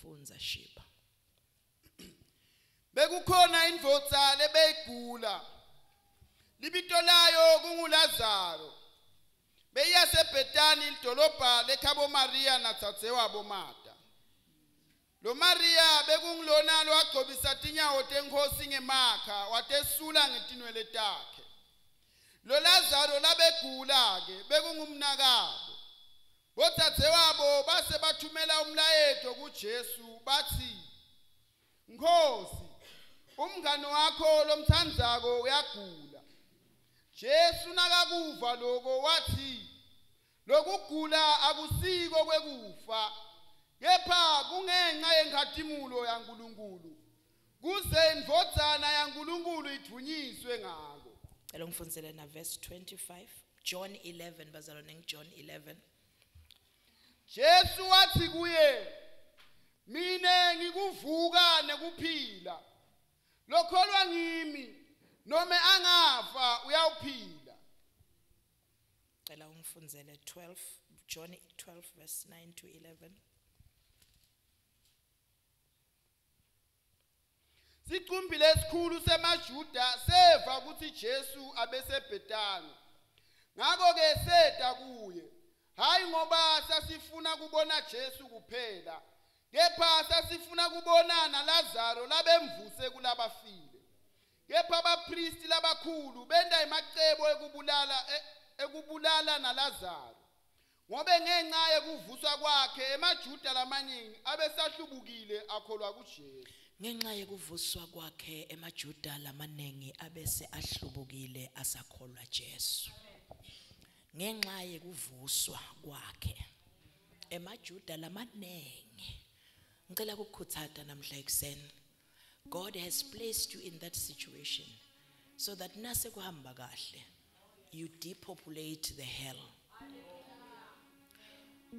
Funza Shiba. Bekukhona indvodza lebeyigula. Libito layo kunguLazaro. Beya seBhetani idolobha lekhabo Maria natsatsewa Martha. Lo Maria bekungilona lo agcobisa tinyawo tenkhosi ngemakha watesula ngetinwele takhe. Lo Lazaro labegula ke bekungumnakabo. Botsadzewabo base bathumela umlayeto kuJesu bathi, Nkosi, umngane wakho lomthandzako uyagula. Jesu nakakuva lokho wathi, lokugula akusiko kwekufa, kepha kungenxa yenkhatimulo yaNkulunkulu, kuze indvodzana yaNkulunkulu idunyiswe ngako. Cela ngifundzele na verse 25, John 11, bazalwane John 11. Jesu wathi kuye, mine ngikuvuka nekuphila. Lokholwa ngimi, nome angafa uyawuphila. Cela ungifundzele 12, John 12 verse 9 to 11. Sicumbi lesikhulu semaJuda seva ukuthi Jesu abeseBhetani. Ngakho ke seda kuye. Hayi ngoba sasifuna kubona Jesu kuphela, kepha sasifuna kubona naLazaro labemvuse kulabafile. Kepha abapristi labakhulu benda imacebo ekubulala naLazaro. Ngobe ngenxa yekuvuswa kwakhe emaJuda lamaningi abesahlubukile akholwa kuJesu. Ngenxa yekuvuswa kwakhe emaJuda lamanengi abese ahlubukile asakholwa Jesu. Ngenxa yekuvuswa kwakhe emaJuda lamanengi. Ngicela ukukhuthata namhla ekuseni. God has placed you in that situation so that nase kuhamba kahle you depopulate the hell.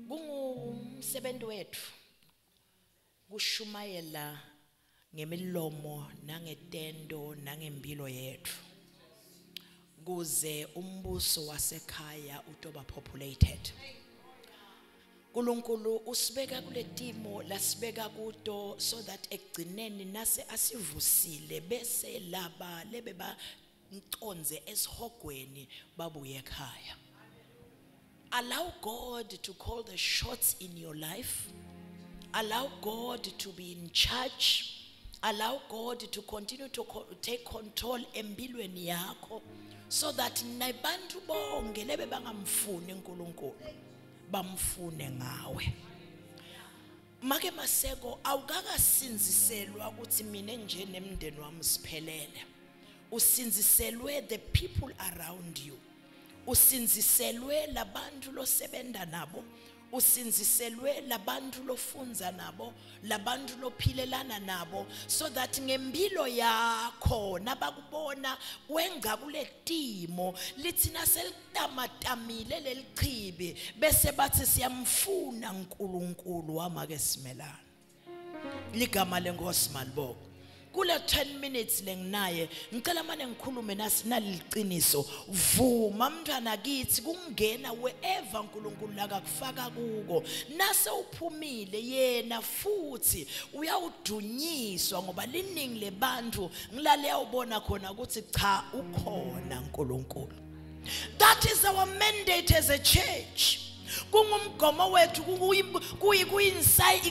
Kungumsebenzi wethu kushumayela ngemilomo nangetendo nangempilo yethu kuze umbuso wasekhaya utoba populated. uNkulunkulu usibeka kuletimo lasibeka kuto so that ekugcineni nase asivusile bese laba lebe banconze esihogweni babuye ekhaya. Allow God to call the shots in your life. Allow God to be in charge. Allow God to continue to take control empilweni yakho so that nabantu bonke lebe bangamfuni uNkulunkulu bamfune ngawe. Make maseko awukakasinziselwa ukuthi mina nje nemndeni wami siphelele. Usinziselwe the people around you. Usinziselwe labantu losebenda nabo. Usinziselwe labantu lofunza nabo, labantu lophilelana nabo, so that ngempilo yakho nabakubona wenga kuletimo lithina selitamatamile lelichibi bese bathi siyamfuna uNkulunkulu wamake simelana. Ligama lenkosi maliboko. Kule 10 minutes lenginaye ngicela manje ngikhulume naliqiniso. Vuma mntwana kithi kungena wherever uNkulunkulu lakakufaka kuko nase uphumile yena futhi uyawudunyiswa ngoba liningi lebantu ngilale uyabona khona ukuthi cha ukhona uNkulunkulu. That is our mandate as a church. Kungumgomo wethu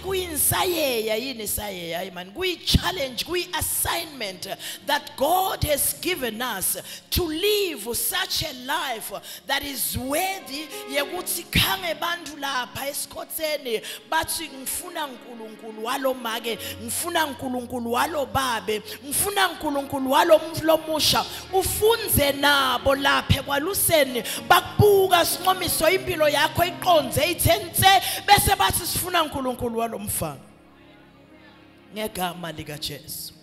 kuyinsayeya yini sayeya imani kuyi-challenge kuyi-assignment that God has given us to live such a life that is worthy yekuthi khange bantu lapha esikhotseni bathi ngifuna uNkulunkulu walomake ngifuna uNkulunkulu walobabe ngifuna uNkulunkulu walomusha ufunze nabo lapha kwaluseni bakubuka sinqomiso impilo yakho iqonze ithense bese bathi sifuna uNkulunkulu walomfana ngegama lika Jesu.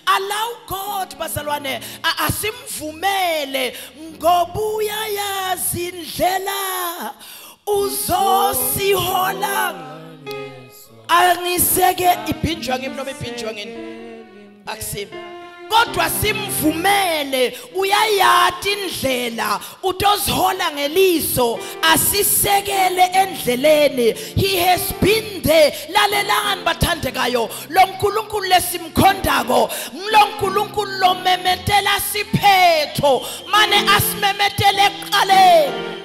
Allow God bazalwane asimvumele ngobuya yazi indlela uzosihola angiseke ibhinjwa ngimi noma ibhinjwa ngini akusimi kodwa simvumele uyayati indlela utozihola ngeliso asisekele endleleni. He has been there. Lalelani bathandekayo, lo nkulunkulu lesimkhondako ngilo nkulunkulu lo memetela siphetho mane asimemetele ekuqaleni.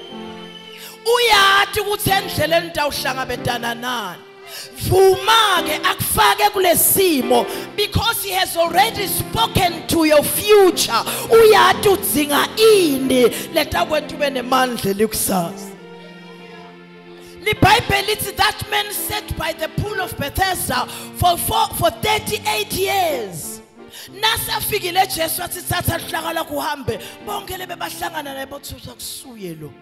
Uyati ukuthi endleleni utawuhlangabezana nani. Vuma ke akufake kulesimo because he has already spoken to your future. Uyati udzinga ini letakwethu benemandla lekusasa. LiBhayibheli lithi that man sat by the pool of Bethesda for 38 years. Nasafikile Jesu athi thatha hlakala kuhambe. Bonke lebe bahlangana naye bathi usakusuye lo.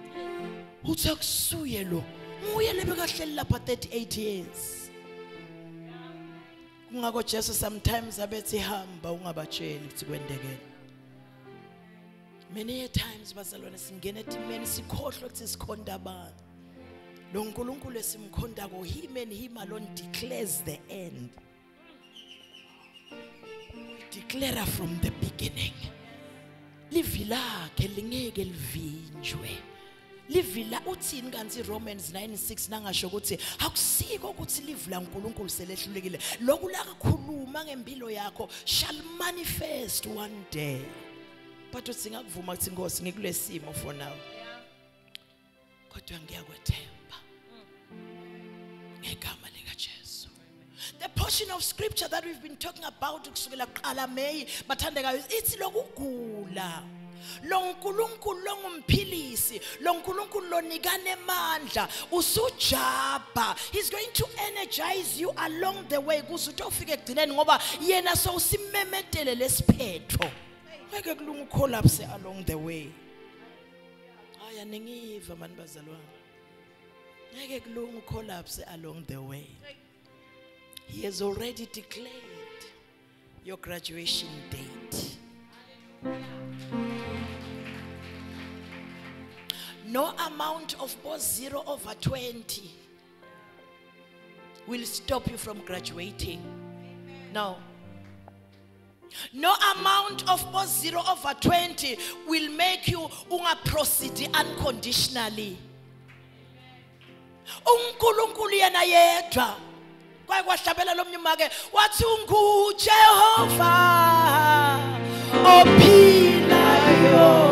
Usakusuye lo. Nguye lebe kahleli lapha 38 years. Kungako Jesu sometimes abethi hamba ungabatsheli ukuthi kwendekene. Many times bazalwane singena etimeni sikhohlwa ukuthi sikhonda abantu. Lo nkulunkulu esimkhondako him and him alone declares the end. Declare from the beginning. Livila ke lingeke livinjwe. Livila uthini kanti Romans 9:6 nangasho ukuthi akusiko ukuthi livula uNkulunkulu selehlulekile. Lokhu la kakhuluma ngempilo yakho shall manifest one day. But uthi ngakuvuma ukuthi Nkosi ngikulesimo for now. Kodwa ngiyakwethemba. Ngegama lika Jesu. The portion of scripture that we've been talking about kusukela qala May bathandekayo ithi lokugula. Lo nkulunkulu longumphilisi, lo nkulunkulu lonikane amandla, usujaba. He's going to energize you along the way kuze utofika ekugcineni ngoba yena so usimemetele lesiphetho. Ngeke kulunga ucollapse along the way. Aya ningiva mani bazalwane. Ngeke kulunga ucollapse along the way. He has already declared your graduation date. No amount of both 0/20 will stop you from graduating. No. No amount of both 0/20 will make you proceed unconditionally. uNkulunkulu yena yedwa kwahlabela lo mnyumake wathi unguJehova ophilayo.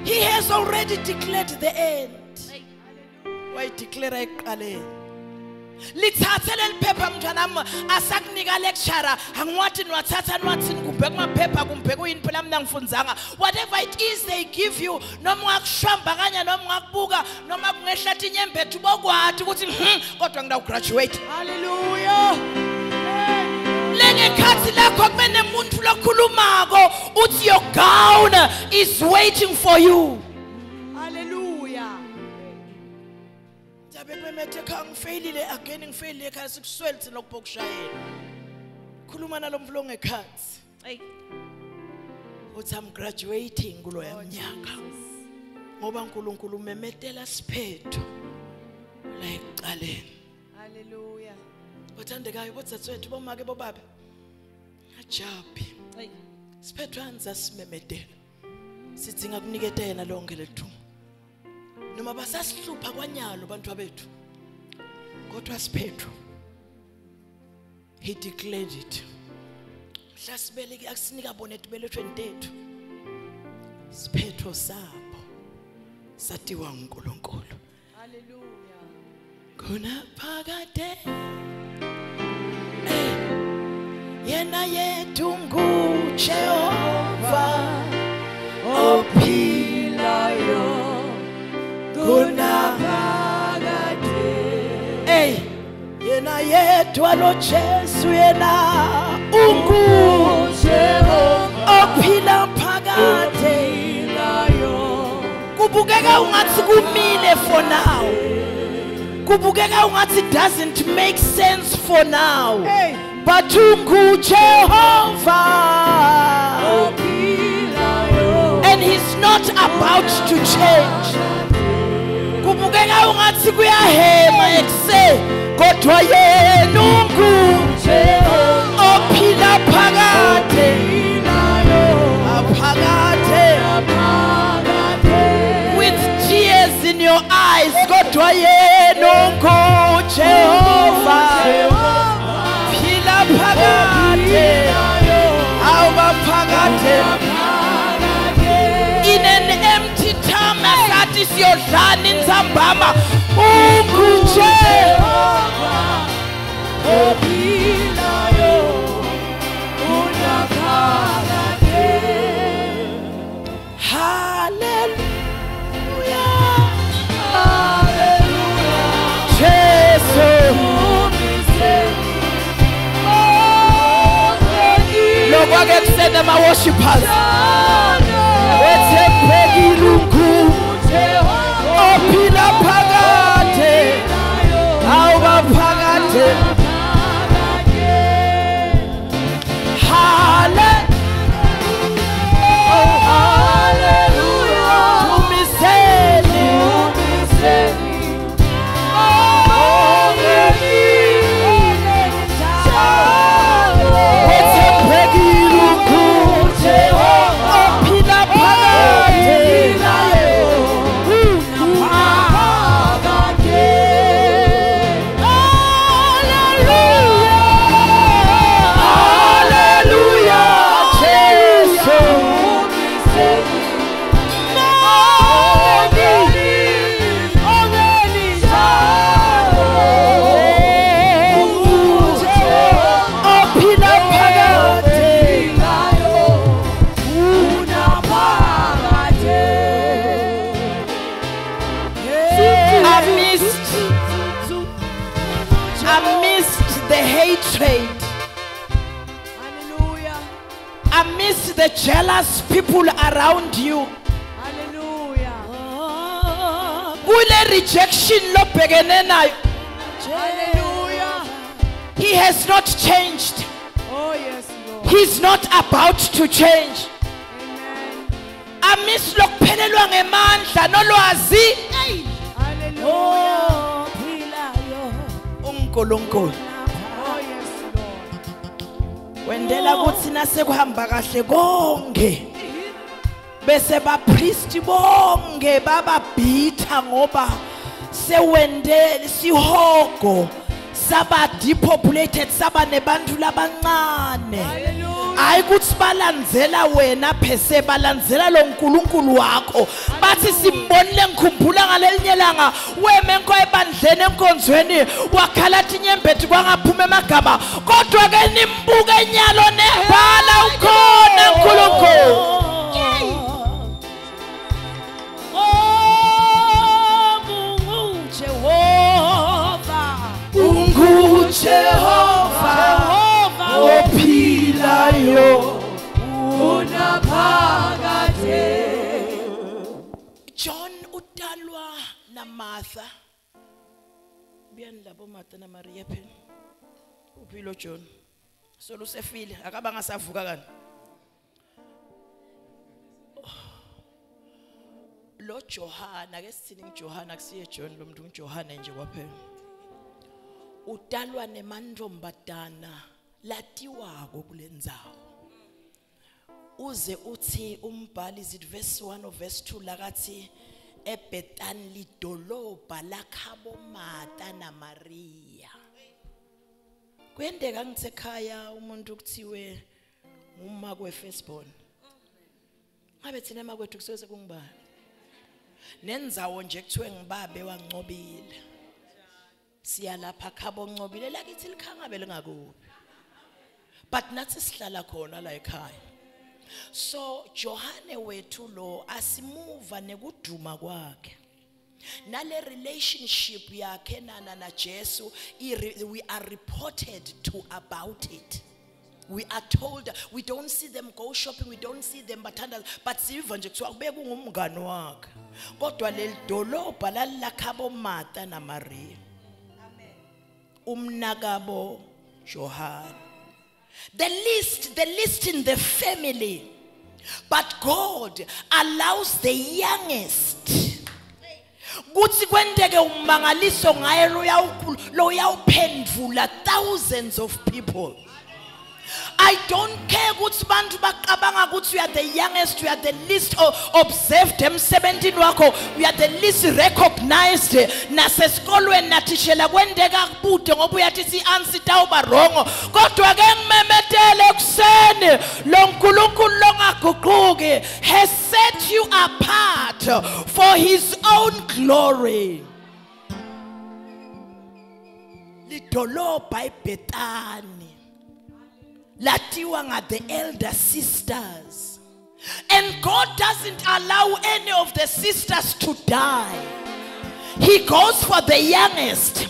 He has already declared the end. Why declare eqaleni? Lithathe leliphepha mntwanami asakunika lecturer angwathi nwathatha nwathini kubheka amaphepha kumbheka uyini phela mina ngifundzanga. Whatever it is they give you, noma ungakushamba kanya noma ungakubuka noma kungehlathi inyembethu bokwathi ukuthi kodwa ngida graduate. Hallelujah. Lengekhathi lakho kube nemuntu lokhulumako uthi your gown is waiting for you. Hallelujah. Bebemethe ngifeyilile again ngifeyilile ekhaya sikuswelithe lokubhokushayela. Khuluma nalomvulo ngekhathi. Hey. Uthi I'm graduating kulo yaminyaka. Ngoba uNkulunkulu umemetela siphetho la ekuqaleni. Hallelujah. Bathandekayo botsatsethu bomake bobabe. Ajabi. Hey. Siphetho anza simemetela. Sidinga kuniketa yena lonke lethu. Noma basasihlupha kwanyalo bantu abethu kodwa siphetho he declared it. Mhla sibeleke akusinika bonethi belethwe ntethu siphetho sabo satiwa uNkulunkulu. Hallelujah. Khona phakade yena yethu nguJehova ophilayo. Kuna hey, yena yedwa lo Jesu yena uNkulunkulu ophila phakade. Kubukeka ungathi kumile for now. Kubukeka ungathi doesn't make sense for now. Hey. But unguJehova and he's not about to change. Kubukeka ungathi kuyahema ekuse kodwa yena ophila phakade with tears in your eyes, kodwa yena Jehova phila phakade in an empty time asathi siyodlana inzambama Jehova ophilayo unaphakade. Hallelujah, hallelujah, Jesus. Look, I can send them our worshipers. Let's take Lungu. Opila Pagate. Awa Pagate. Hallelujah. To me seni. Amidst the jealous people around you, Hallelujah. Kule rejection lobhekene nayo, Hallelujah. he has not changed. Oh yes, Lord. He's not about to change. Amen. Amidst lokuphelelwa ngemandla nolwazi, Hallelujah. uNkulunkulu Oh yes, Lord. wendela kuthi nasekuhamba kahle konke bese bapriest bonke bababhitha ngoba sewende sihogo saba depopulated saba nebantu labancane. Hayi kuthi balandzela wena phese balandzela lo nkulunkulu wakho bathi simbonile ngikhumbula ngalelinye langa wemenko ebandleni enkonzweni wakhala thi nyembeti kwangaphuma emagama kodwa ke nimbuke enyalo nebhala ukhona uNkulunkulu. Jehova ophilayo unaphakade. John utalwa na Martha. Bien labo Martha na Maria phela. Uphilo John. Solo usefile akaba ngasavuka kanti. Lo Johana ke sithini ngiJohana kusiye John lo muntu ngiJohana nje kwaphela. Utalwa nemantombazana latiwako kulendzawo uze uthi umbhali ithi verse 1 or verse 2 lakathi eBethani lidolobha lakhabo Martha na Maria. Kwendeka ngithe ekhaya umuntu kuthiwe uma kwe firstborn ngabe thina emakwethu kusoze kungibani nenzawo nje kuthiwe ngibabe wangcobile siya lapha khabo ngcobile lakithi likhangabe lingakubi but nathi sihlala khona la ekhaya. So Johane wethu lo asimuva nekuduma kwakhe nale relationship yakhe na Jesu we are reported to about it. We are told we don't see them go shopping, we don't see them but siva nje kuthiwa kube kungumngani wakhe kodwa leli dolobha lalakhabo Martha na Maria umnakabo Johan. The least in the family. But God allows the youngest kuthi kwenteke umangaliso ngaye lo uyawuphendvula thousands of people. I don't care ukuthi bantu baqabanga ukuthi you are the youngest, you are the least observed emsebentini wakho, you are the least recognized. Nasesikolweni nathishela kwendeka kubude ngoba uyathi si-answer tawuba wrong. Kodwa ke ngimemetele ekuseni lo nkulunkulu longaguquki has set you apart for his own glory. Lidolobha iBhethani latiwa nga the elder sisters, and God doesn't allow any of the sisters to die. He goes for the youngest.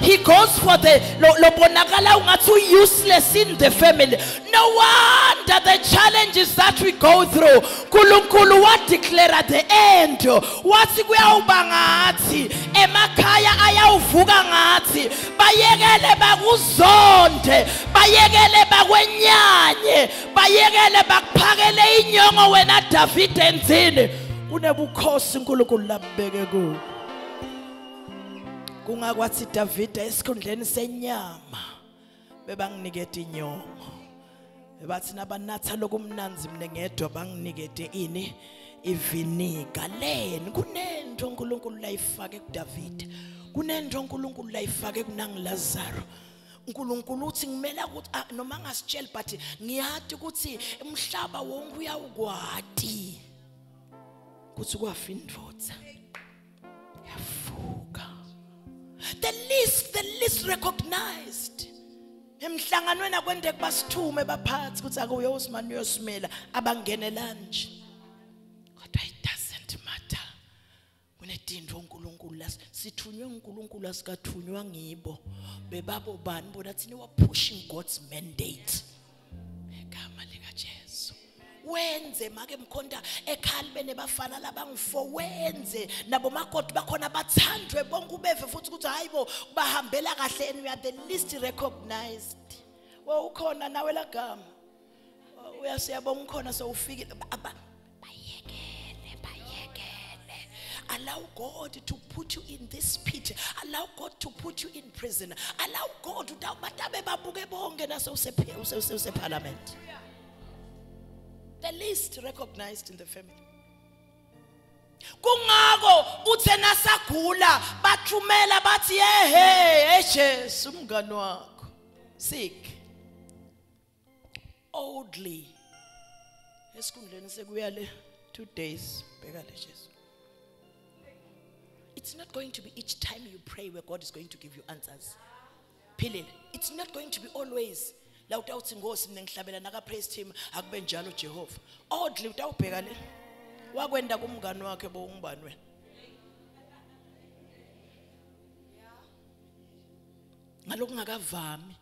He goes for the lobonakala ungathi useless in the family. No wonder the challenges that we go through. Nkulunkulu wa declare at the end wathi kuyawuba ngathi emakhaya ayawuvuka ngathi bayekele bakuzonde, bayekele bakwenyanye, bayekele bakuphakele inyongo wena David enzini kunebukhosi uNkulunkulu labeke kuwo. Kungakwathi David esikhundleni senyama bebanginikete inyongo, bebathi nabanatha lokumnanzi mina ngedwa banginikete ini iviniga. Leni kunento uNkulunkulu layifake kuDavid, kunento uNkulunkulu layifake kunangiLazaro. uNkulunkulu uthi ngimela ukuthi noma ngasitshela but ngiyati ukuthi umhlaba wonke uyawukwati ukuthi kwafa indvodza yafuka. The least recognized. Emhlanganweni akwende kubasithume baphathi ukuthi ake uyosimani uyosimela abangenela nje. Kodwa it doesn't matter. Kunedinto uNkulunkulu las sithunywe uNkulunkulu asikathunywa ngibo. Bebabo bani bona thina wa pushing God's mandate. Egama lika Jesu. Wenze make mkhonda ekhali bene bafana labangifo wenze nabo makoti bakhona bathandwe bonke ubeve futhi ukuthi hayibo bahambela kahle and we are the least recognized. Wo ukhona nawe lagama uyasiyabonga ukhona so ufikile bayekele. Allow God to put you in this pit. Allow God to put you in prison. Allow God to batabe babuke bonke naso use parliament. The least recognized in the family. Kungako uthe nasagula bathumela bathi Jesu umngani wakho sick oldly esikhundleni sekuyale 2 days bheka le Jesu. It's not going to be each time you pray where God is going to give you answers. Philile, it's not going to be always. La utawuthi ngosi mina ngihlabela naka praise team akube njalo Jehova. Oddly utawubheka le wakwenda kumngani wakhe bo ungibani wena. Ngaloko ngakavami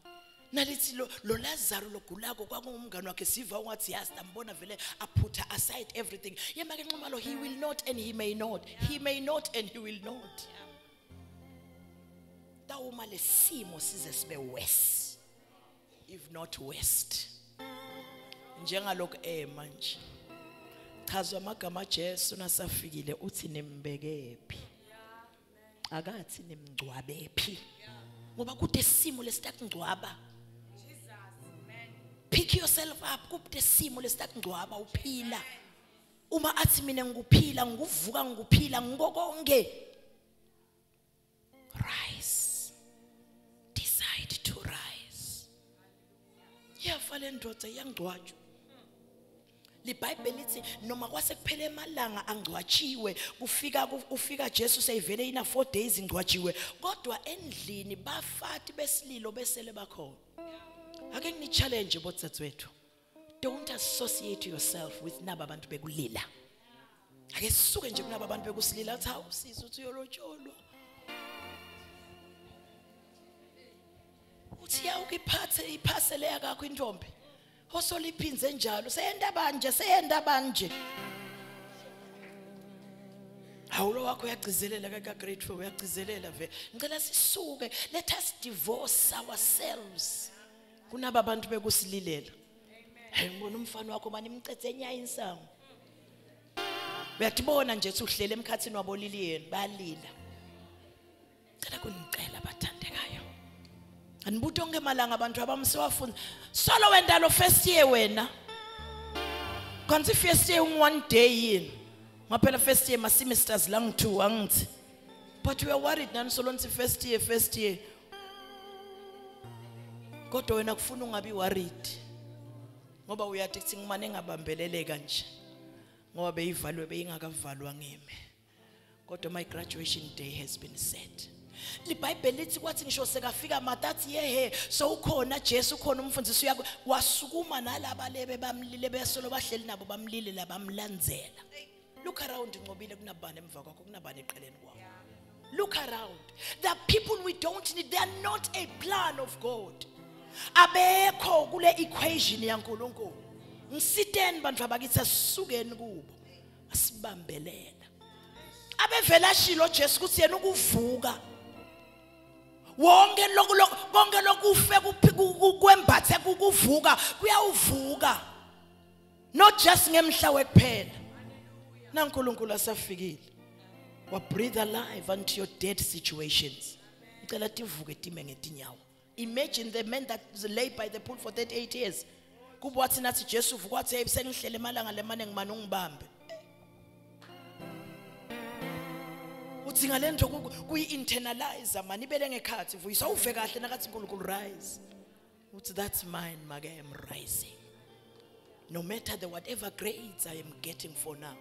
nalithi lo Lazaro logulako kwakungumngani wakhe siva ungathi yasambona vele aputha aside everything. Yemake nxuma lo he will not and he may not. He may not and he will not. Tawuma lesimo size sibe worse. If not west njengalokho manje chazwa amagama Jesu nasafikile uthi nimbekephi akathi nimgcwabephi ngoba kude simo lesitaqingcwaba. Pick yourself up kude simo lesitaqingcwaba uphila uma athi mina ngikuphila ngikuvuka ngikuphila ngokonke. Rise, decide to rise. Yafale ndoda yangcwatshwa. LiBhayibheli lithi noma kwase kuphele emalanga angcwatshiwe ufika Jesu sayivele ina 4 days ingcwatshiwe kodwa endlini bafati besililo besele bakhona. Ake ngini challenge botsatwethu. Don't associate yourself with naba abantu bekulila. Ake sisuke nje kunaba abantu bekusilila athi awusiza uthi uyolotsholwa. Uthi yawukiphathe iphasele yakho intombi osoliphinze njalo seyenda banje awulo wakho uyagcizelela ka grade 4 uyagcizelela ve ngicela sisuke let us divorce ourselves kunaba abantu bekusililela. Hey ngibona umfana wakho manje imcethe enyaya insango uyatibona nje uhlele emkhathini waboliliyeni bayalila cela kunicela bathandekayo anibuthi onke malanga abantu abamsewafunda solo wenda lo first year wena kanti first year one day yini ngaphela first year ma semesters lang 2 angithi but we are worried nani solo nti first year kodwa wena kufuna ungabi worried ngoba uyathi kuthi ngimane ngabambeleleka nje ngoba beyivalwe beyingakavalwa ngime kodwa my graduation day has been set liBhayibheli lithi kwathi ngisho sekafika matathi yehe so ukhona Jesu ukhona umfundisi yakho wasukuma nalaba lebe bamlile besolo bahleli nabo bamlile labamlandzela look around ngcobile kunabani emva kwakho kunabani eqeleni kwakho look around there are people we don't need they are not a plan of God abekho kule equation yaNkulunkulu ngisiteni bantu abakithi asukeni kubo asibambelela abevela shilo Jesu kuthi yena ukuvuka wonke konke lokufe kwembathe kuvuka kuyawuvuka not just ngemhla wekuphela naNkulunkulu asafikile wa breathe alive unto your dead situations ngicela tivuke time ngetinyawo imagine the man that was laid by the pool for 38 years kuba wathi nathi Jesu uvuka wathi hey sengihlele emalanga lemane ngimane ungibambe uthi ngalento kuyi-internalize mani ibele ngekhathi vuyisa uve kahle nakathi uNkulunkulu rise uthi that's mine make I am rising no matter the whatever grades I am getting for now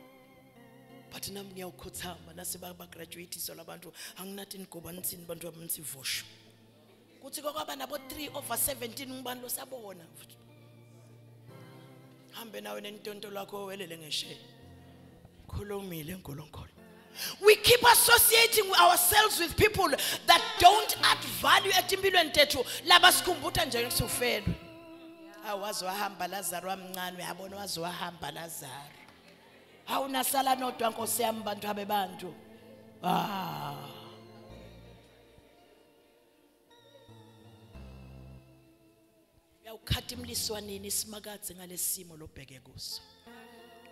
but nami ngiyawukhothama nase bagraduate so labantu anginathi nigoba nithini bantu abamthi vosho kuthi kwaba nabo 3/17 ngibani lo sabona hambe nawe nentonto lakho welele ngeshe khulumile uNkulunkulu. We keep associating ourselves with people that don't add value etimpilweni tethu laba sikhumbuta nje kusufela awazi wahamba Lazaro amncane uyabona wazi wahamba Lazaro awunasala nodwa Nkosi yami bantu abebantu uyawukhathi imliswaneni isimakadze ngalesimo lobheke kuso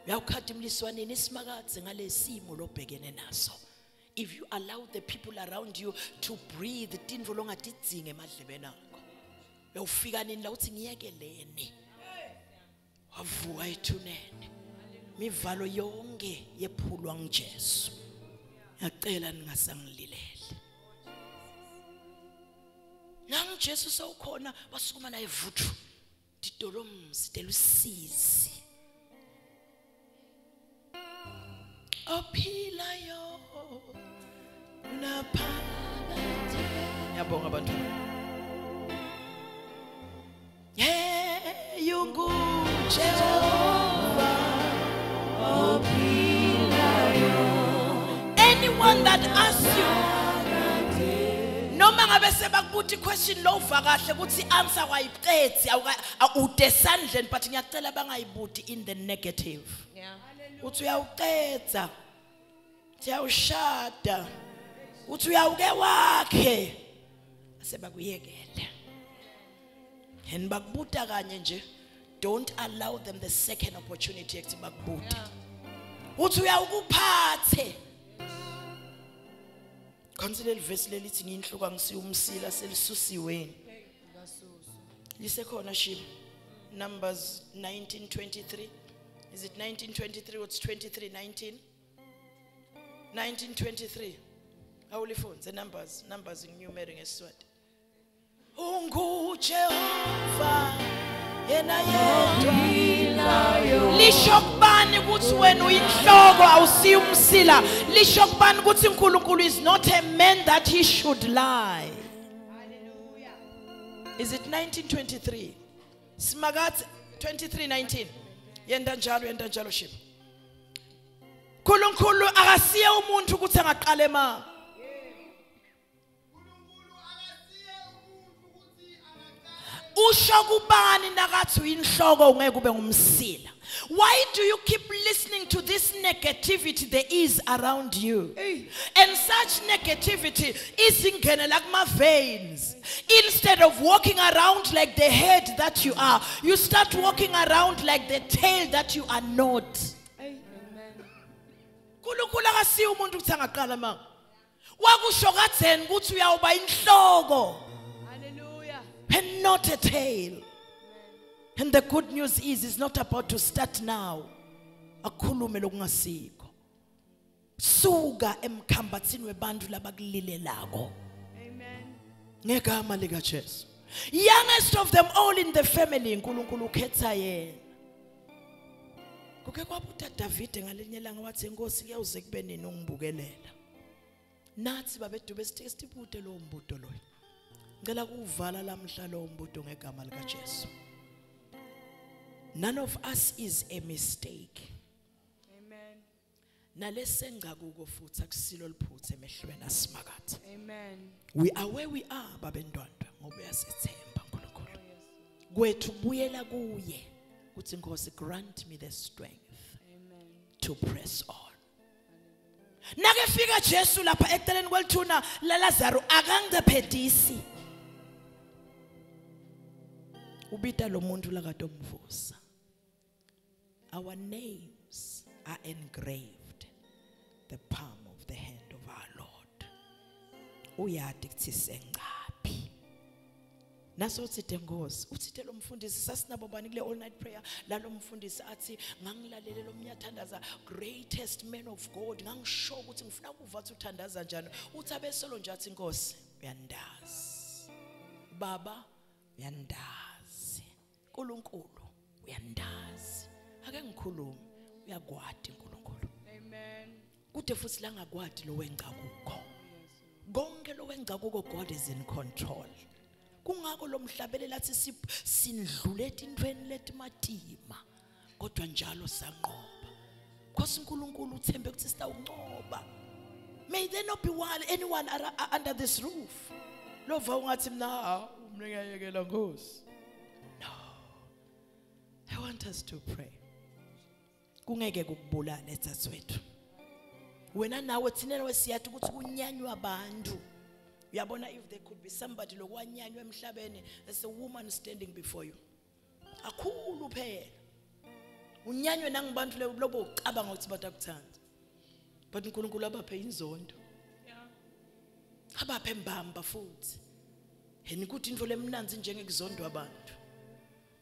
uyawukhathi imliswaneni isimakadze ngalesimo lobhekene naso if you allow the people around you to breathe tindvo longatidzinge emadlebeni akho uyawufika nini la uthi ngiyekeleni wavuka ethunene mivalo yonke yephulwa nguJesu ngiyacela ningasangililele nang Jesu sawukhona basukuma naye vuthu didolomzi delusizi ophilayo unaphakade ngiyabonga abantu yungu Jehova ophilayo anyone that asks you noma ngabe sebakubuthi question lo uva kahle ukuthi answer wayiqethi awude sandleni but ngiyacela bangayibuthi in the negative uthi uyawuqedza siyawushada uthi uyawuke wakhe asebakuyekela and bakubuta kanye nje don't allow them the second opportunity ukuthi bakubute uthi uyawukuphathe consider verse lelithi ngiyinhluka ngisiyumsila selisusiweni lisekhona ship Numbers 19:23 is it 19:23 or it's 23:19 19:23 awulifunze numbers in numeric ngesiswati unguJehova yena yedwa lisho kubani ukuthi wena uyinhloko awusiyi umsila lisho kubani ukuthi uNkulunkulu is not a man that he should lie hallelujah is it 19:23 simakathi 23:19 yenda njalo ship uNkulunkulu akasiye umuntu ukuthi angaqale ma usho kubani nakathi uyinhloko ungeke ube ngumsila why do you keep listening to this negativity there is around you and such negativity is ingenela kuma veins instead of walking around like the head that you are you start walking around like the tail that you are not uNkulunkulu akasiya umuntu ukuthi angaqala ma wakusho katheni ukuthi uyawuba inhloko Hallelujah. and not a tail. And the good news is it's not about to start now. Akhulume lokungasikho. Suka emkhambathini webantu labakulilelako. Amen. Ngegama lika Jesu. Youngest of them all in the family uNkulunkulu ukhetha yena. Kuke kwabuta David ngalenye langa wathi Nkosi kuyawuze kube nini ungibukelela. Nathi babedube sitibute lo mbuto lo. Ngicela kuvala lamhla lo mbuto ngegama lika Jesu. None of us is a mistake. Amen. Nalesengakuko futhi akusilo liphuthe emehlweni asimakathe. Amen. We are where we are babendwandwe ngoba uyasethemba uNkulunkulu. Kwethu buyela kuye uthi Nkosi grant me the strength Amen. to press on. Nakefika Jesu lapha eceleni kwelithuna laLazaro akangiphedisi. Ubita lo muntu lakatomvusa. Our names are engraved the palm of the hand of our Lord. Uyati kuthi sengaphi. Naso uthithe Nkosi, uthithe lo mfundisi sasinabo bani kule all night prayer la lo mfundisi athi ngangilalele lo myathandaza greatest man of God ngangisho ukuthi ngifuna ukuva ukuthi uthandaza njani. Uthi abesolo nje athi Nkosi uyandazi. Baba uyandazi. uNkulunkulu uyandazi. Ake ngikhulume uyakwadi uNkulunkulu. Amen. Kude futhi la ngakwadi lo wenca kukho. Konke lo wenca kukho God is in control. Kungako lo mhlabele lathi sindlule intweni letimatima kodwa njalo sanqoba. Khosi uNkulunkulu uthembe ukuthi sitawunqoba. May there not be anyone under this roof. Lova ungathi mina umnikayekela Nkosi. No. I want us to pray. Kungeke kukubulale tsatsethu. Wena nawe thina wesiyathi ukuthi kunyanywa abantu. Uyabona if there could be somebody lokwanyanywa emhlabeni there's a woman standing before you. Akhulu phela. Unyanywe nangibantu lobo ucabanga ukuthi batakuthanda. But uNkulunkulu abaphe inzondo. Abaphe mbamba futhi. Yena ukuthi into lemnanzi njengekuzondwa abantu.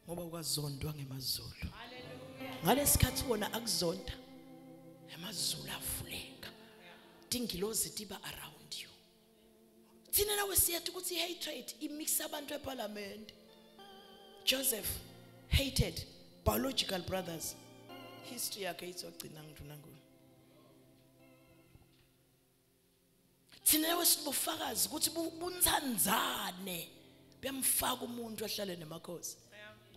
Ngoba ukwazondwa ngemazulu. Hallelujah. Ngalesikhathi wona akuzonda. Emazulu avuleka. Dingilozi tiba around you. Thina nawe siyathi ukuthi hatred imixa abantu eParliament. Joseph hated biological brothers. History yakhe izogcina ngiduna ngo. Thina nawe sibufakazi ukuthi buntsandzane bemfaka umuntu ahlale nemakhosi.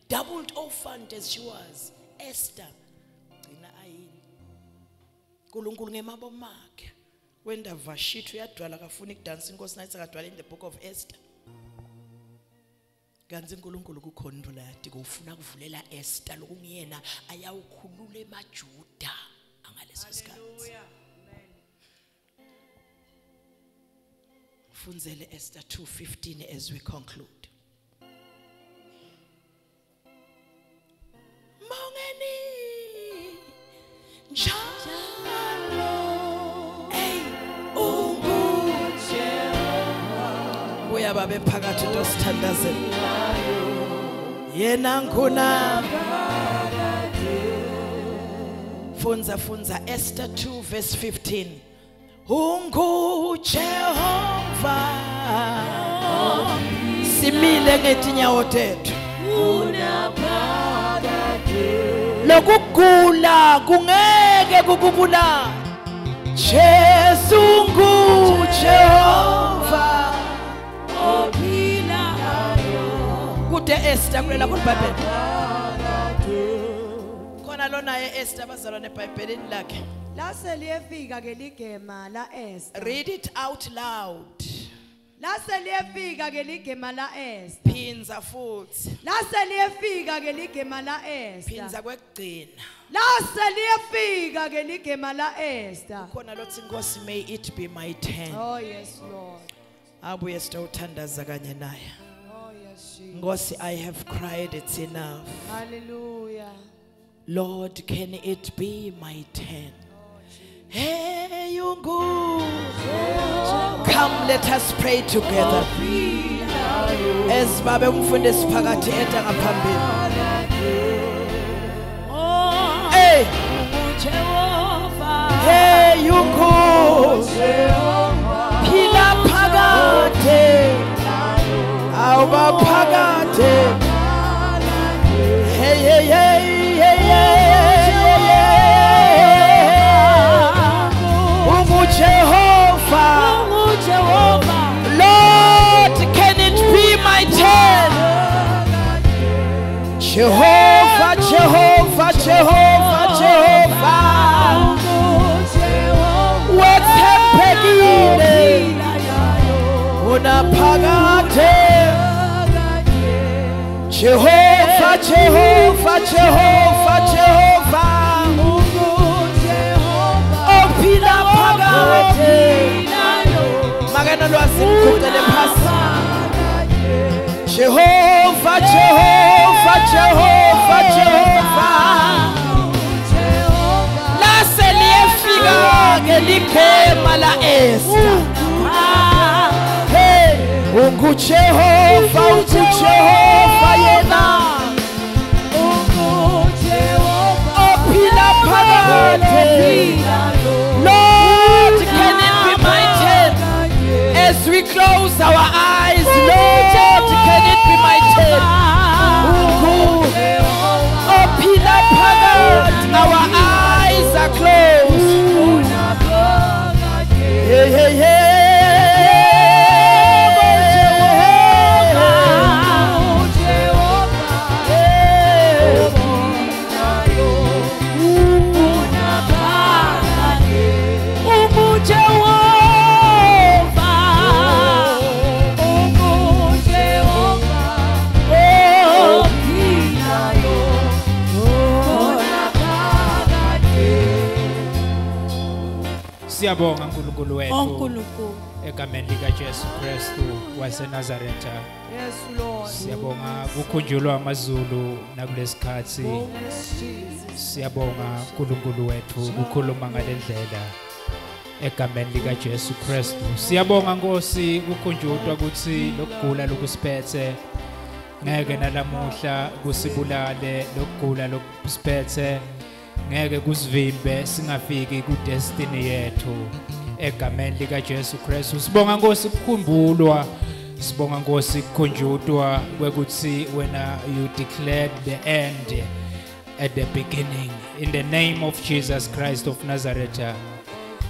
Doubled orphaned as she was. Esther gcina ayini. uNkulunkulu ngemabo makhe. Wenda Vashiti uyadwala kafuna ukudansa inkosi nathi akadwala in the book of Esther. Kanzi uNkulunkulu kukhona into la yathi ufuna kuvulela Esther lokungiyena ayawukhulula emaJuda angaleso sikhathi. Funzele Esther 2:15 as we conclude. Mongeni njalo uyababe phakathi tosithandazela yena nguna funza Esther 2:15 ungu Jehova simile ngetinyawo tethu lokugula kungeke kukubulale Jesu ngu Jehova kude Esther kulela kuBhayibheli khona lona Esther bazalwane eBhayibhelini lakhe Lase liyefika ke ligema la Esther. Read it out loud. Lase liyefika ke ligema la Esther. Phinza futhi. Lase liyefika ke ligema la Esther. Phinza kwekugcina. Lase liyefika ke ligema la Esther. Khona lothi Nkosi may it be my turn. Oh yes Lord. Abuye sitothandaza kanye naye. Oh yes Jesus. Nkosi I have cried it's enough. Hallelujah. Lord can it be my turn? Hey, you good. Come, let us pray together. As Baba umfunde siphakathi enta ngaphambili. Hey, hey, you good. Phila phakade. Awuba phakade. Hey, hey, hey, hey, hey. Jehovah, Lord, can it be my turn? Jehovah, Jehovah, Jehovah, Jehovah, what's happening? Unapagate. Jehovah, Jehovah, Jehovah, Jehovah. Magana lwasimkhutele phasi. Jehovah, Jehovah, Jehovah, Jehovah. Lase liyefika ngeligama la Esther. Hey, unguJehova, unguJehova yena. Ophila phakade. Lord, can it be my turn? As we close our eyes, Lord, can it be my turn? Open up, our eyes are closed. Hey, hey, hey. Siyabonga uNkulunkulu wethu egameni lika Jesu Kristu waseNazaretha. Yes, Lord. Siyabonga kukhunjulwa amazulu nakulesikhathi. Siyabonga uNkulunkulu wethu ukukhuluma ngalendlela egameni lika Jesu Kristu. Siyabonga Nkosi ukukhunjulwa ukuthi lokugula lokusiphethe ngeke nalamuhla kusibulale, lokugula lokusiphethe ngeke kusivimbe singafiki ku destiny yethu egameni lika Jesu Kristu. Sibonga Nkosi ukukhumbulwa, sibonga Nkosi ukukhunjulwa kwekuthi wena you declared the end at the beginning in the name of Jesus Christ of Nazareth.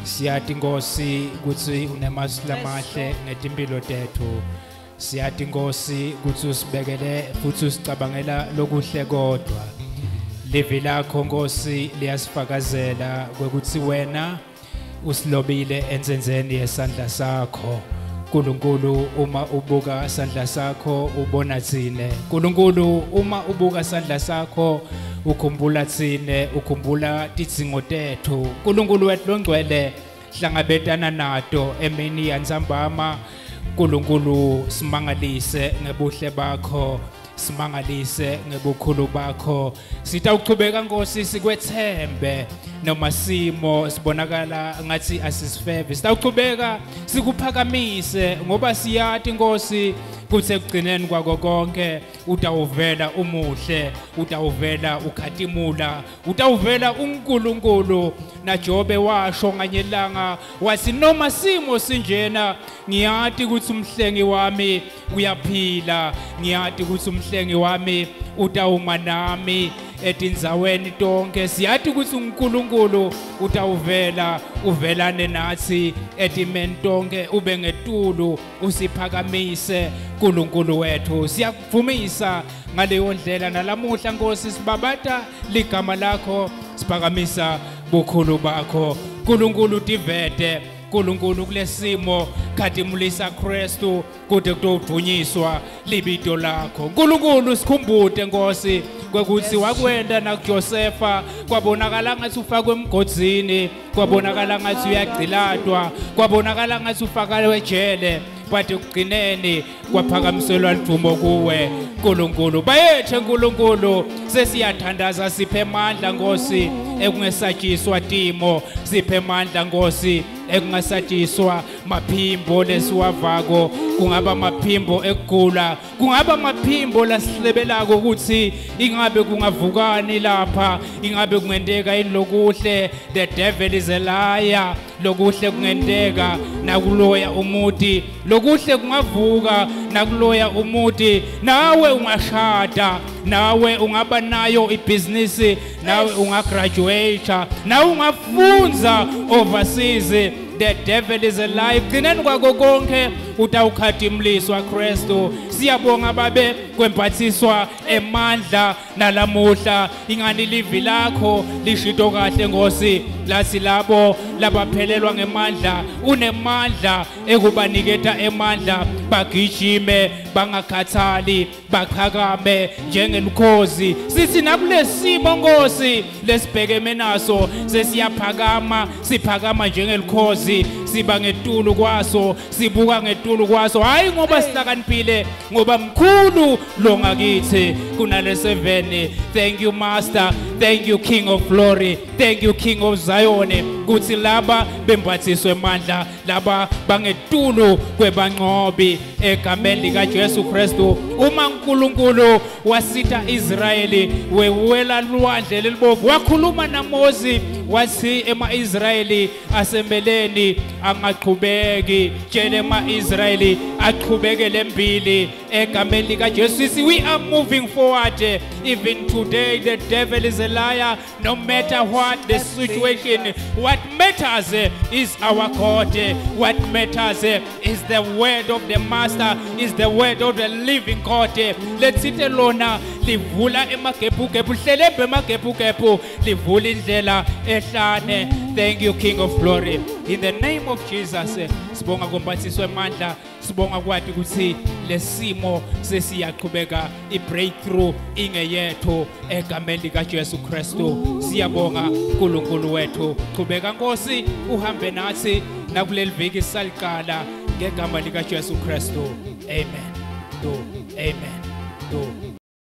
Siyati Nkosi ukuthi unemasu lamahle ngetimpilo tethu. Siyati Nkosi ukuthi usibekele futhi usicabangela lokuhle kodwa. Livi lakho Nkosi liyasifakazela kwekuthi wena usilobile ensenzeni yesandla sakho. Nkulunkulu uma ubuka isandla sakho ubona thine. Nkulunkulu uma ubuka isandla sakho ukhumbula thine, ukhumbula tidzingo tethu. Nkulunkulu wethu longcwele hlangabetana nato emini yanzambama. Nkulunkulu simangalise ngebuhle bakho, simangalise ngebukhulu bakho. Sitawuqhubeka Nkosi sikwethembe noma simo sibonakala ngathi asisifeve. Sitawuqhubeka sikuphakamise ngoba siyati Nkosi kuthi ekugcineni kwako konke utawuvela umuhle, utawuvela ukhatimula, utawuvela uNkulunkulu. naJobe washo nganyelanga wathi noma simo sinjena ngiyati ukuthi umhlengi wami uyaphila, ngiyati ukuthi umhlengi wami utawuma nami etindzaweni tonke. Siyati ukuthi uNkulunkulu utawuvela uvelane nathi etimeni tonke, ube ngetulu usiphakamise uNkulunkulu wethu. Siyakuvumisa ngaleyo ndlela nalamuhla Nkosi sibabata ligama lakho, siphakamisa bukhulu bakho uNkulunkulu. Tivete uNkulunkulu kulesimo khatimulisa Kristu kude kutovunyiswa libito lakho uNkulunkulu. Sikhumbute Nkosi kwekuthi wakwenda nakuJosefa kwabonakala ngathi ufakwe emgodzini, kwabonakala ngathi uyagcilatwa, kwabonakala ngathi ufakwe ejele, but ekugcineni kwaphakamiselwa lidumo kuwe uNkulunkulu. Bayethe uNkulunkulu sesiyathandaza, siphe amandla Nkosi ekungesatshiswa timo siphe amandla Nkosi ekungasatshiswa maphimbo lesiwavako kungaba maphimbo ekugula kungaba maphimbo lasihlebelako ukuthi ingabe kungavukani lapha ingabe kungenteka inilokuhle the devil is a liar lokuhle kungenteka nakuloya umuti lokuhle kungavuka nakuloya umuti nawe ungashada nawe ungaba nayo ibusiness nawe ungagraduate nawe ungafunza overseas the devil is alive gcineni kwako konke utawukhadimliswa Kristu siyabonga babe kwempathiswa emandla nalamuhla ingani livi lakho lishito kahle Nkosi lathi labo labaphelelwa ngemandla unemandla ekubaniketa emandla bagijime bangakhathali baphakame njengenkhozi sithi nakulesimo Nkosi lesibhekeme naso sesiyaphakama siphakama njengenkhozi siba ngetulu kwaso sibuka ngetulu kwaso hayi ngoba sihlakaniphile ngoba mkhulu lo ngakithi kunale 7 thank you master thank you king of glory thank you king of Zion kuthi laba bempathiswe emandla laba bangetulu kwebangcobi egameni lika Jesu Kristu uma uNkulunkulu wasitha Israyeli wewela lwandle lelibovu wakhuluma naMosi wathi ema-Israyeli asembeleni angaqhubeki tshele ema-Israyeli aqhubeke lempili egameni lika Jesu we are moving forward even today the devil is a liar no matter what the situation what matters is our God what matters is the word of the master is the word of the living God let's sit lona livula emagepugepu hlelembe emagepugepu livula indlela ehlane thank you king of glory in the name of Jesus sibonga kompathiswe emandla sibonga kwathi ukuthi lesimo sesiyaqhubeka ibreakthrough ingeyethu egameni lika Jesu Kristu siyabonga uNkulunkulu wethu qhubeka Nkosi uhambe nathi nakuleli viki saliqala ngegama lika Jesu Kristu amen